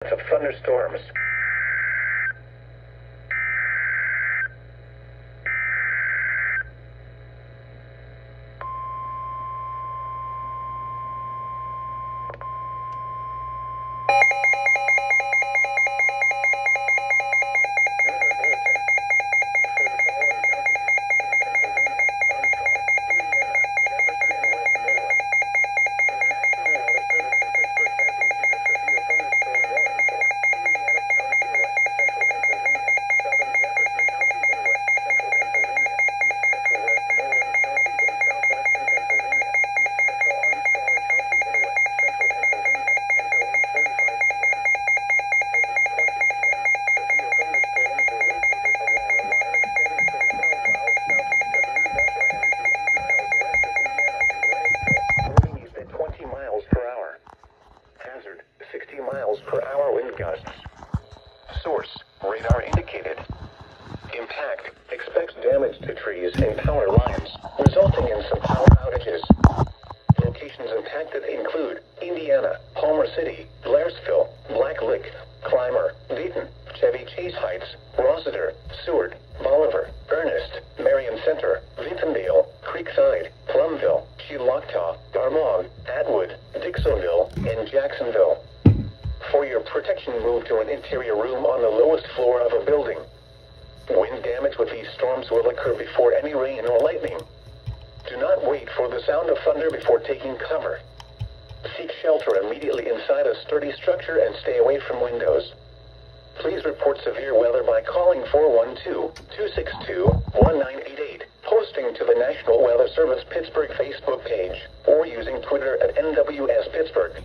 of thunderstorms. Hazard, 60 miles per hour wind gusts. Source, radar indicated. Impact, expects damage to trees and power lines, resulting in some power outages. Locations impacted include Indiana, Palmer City, Blairsville, Black Lick, Clymer, Dayton, Chevy Chase Heights, Rossiter, Seward, Bolivar, Ernest, Marion Center, Vintonville, Creekside, Plumville, Chiloctaw, Darmog, Atwood, Dixonville, and Jacksonville. For your protection, move to an interior room on the lowest floor of a building. Wind damage with these storms will occur before any rain or lightning. Do not wait for the sound of thunder before taking cover. Seek shelter immediately inside a sturdy structure and stay away from windows. Please report severe weather by calling 412-262-1988, posting to the National Weather Service Pittsburgh Facebook page, or using Twitter at NWS Pittsburgh.